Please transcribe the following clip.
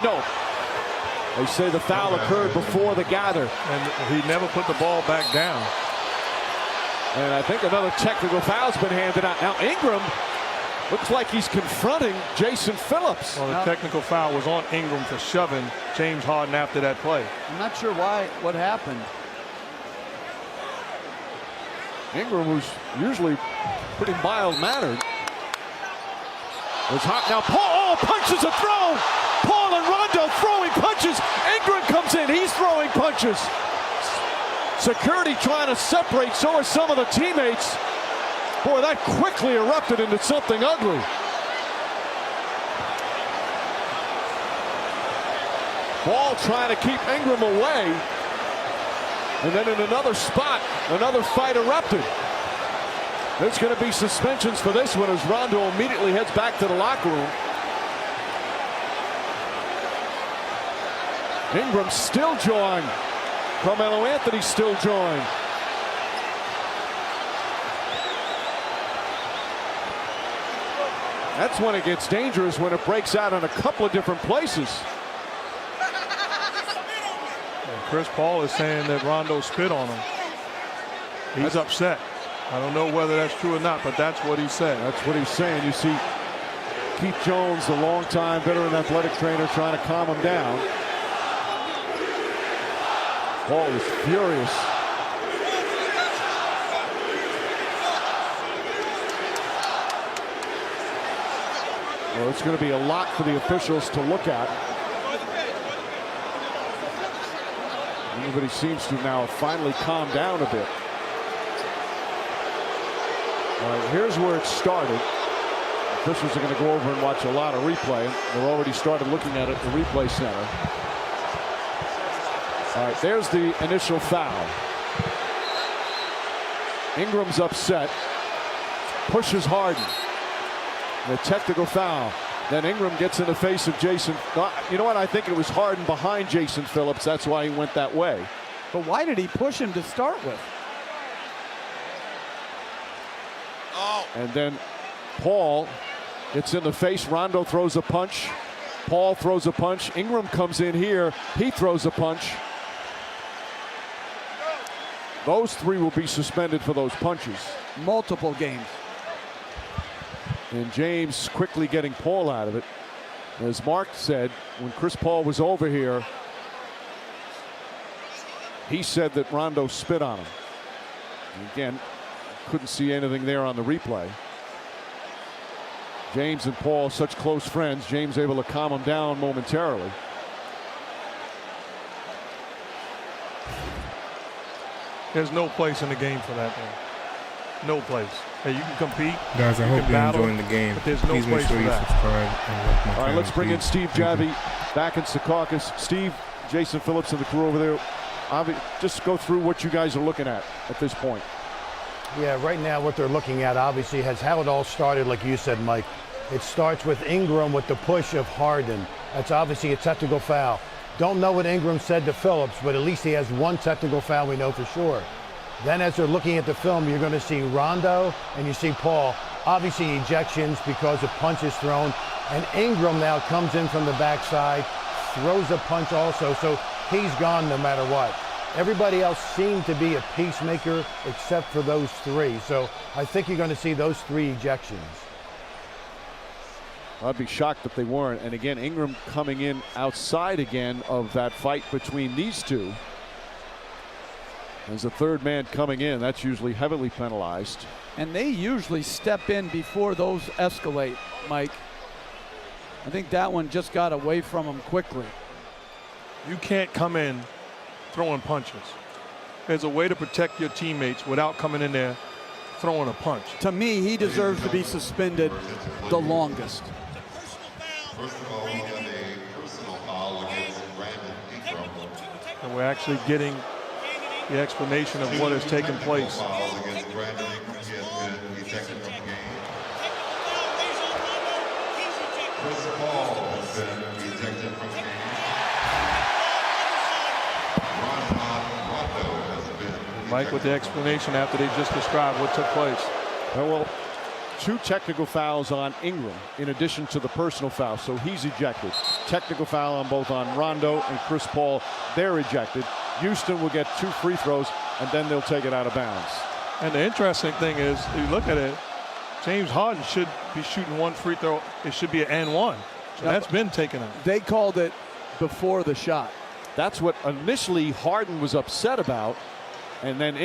No. They say the foul occurred before the gather. And he never put the ball back down. And I think another technical foul's been handed out. Now Ingram looks like he's confronting Jason Phillips. Well, the technical foul was on Ingram for shoving James Harden after that play. I'm not sure what happened. Ingram, who's usually pretty mild-mannered, was hot. Now Paul punches a throw. Paul and Rondo throwing punches. Ingram comes in. He's throwing punches. Security trying to separate. So are some of the teammates. Boy, that quickly erupted into something ugly. Ball trying to keep Ingram away. And then in another spot, another fight erupted. There's going to be suspensions for this one as Rondo immediately heads back to the locker room. Ingram still jawing. Carmelo Anthony still jawing. That's when it gets dangerous, when it breaks out in a couple of different places. Chris Paul is saying that Rondo spit on him. He's upset. I don't know whether that's true or not, but that's what he said. That's what he's saying. You see Keith Jones, the longtime veteran athletic trainer, trying to calm him down. Paul is furious. Well, it's going to be a lot for the officials to look at. Everybody seems to now finally calm down a bit. All right, here's where it started. Officials are going to go over and watch a lot of replay. They've already started looking at it at the replay center. All right, there's the initial foul. Ingram's upset. Pushes Harden. The technical foul. Then Ingram gets in the face of Jason. You know what? I think it was Harden behind Jason Phillips. That's why he went that way. But why did he push him to start with? Oh. And then Paul gets in the face. Rondo throws a punch. Paul throws a punch. Ingram comes in here. He throws a punch. Those three will be suspended for those punches. Multiple games. And James quickly getting Paul out of it. As Mark said, when Chris Paul was over here, he said that Rondo spit on him. And again, couldn't see anything there on the replay. James and Paul, such close friends. James able to calm him down momentarily. There's no place in the game for that, man. No place. Hey, you can compete. Guys, I hope you're enjoying the game. There's no Please make place sure for you that. subscribe. And like my All right, let's bring in please. Steve Thank you. Javy back in Secaucus. Steve, Jason Phillips and the crew over there. Just go through what you guys are looking at this point. Yeah, right now what they're looking at obviously has how it all started, like you said, Mike. It starts with Ingram with the push of Harden. That's obviously a technical foul. Don't know what Ingram said to Phillips, but at least he has one technical foul we know for sure. Then as they're looking at the film, you're going to see Rondo and you see Paul. Obviously ejections because of punches thrown. And Ingram now comes in from the backside, throws a punch also, so he's gone no matter what. Everybody else seemed to be a peacemaker except for those three. So I think you're going to see those three ejections. I'd be shocked if they weren't. And again, Ingram coming in outside again of that fight between these two. As a third man coming in, that's usually heavily penalized. And they usually step in before those escalate, Mike. I think that one just got away from him quickly. You can't come in throwing punches. There's a way to protect your teammates without coming in there throwing a punch. To me, he deserves to be suspended the longest. First of all, we have a personal foul against Brandon Ingram. And we're actually getting the explanation of what has taken place. Foul against Brandon Ingram. He has been ejected from the game. Chris Paul has been ejected from the game. Mike with the explanation after they just described what took place. Well, 2 technical fouls on Ingram in addition to the personal foul, so he's ejected. Technical foul on both on Rondo and Chris Paul. They're ejected. Houston will get 2 free throws, and then they'll take it out of bounds. And the interesting thing is, if you look at it, James Harden should be shooting 1 free throw. It should be an and 1. So that's been taken out. They called it before the shot. That's what initially Harden was upset about, and then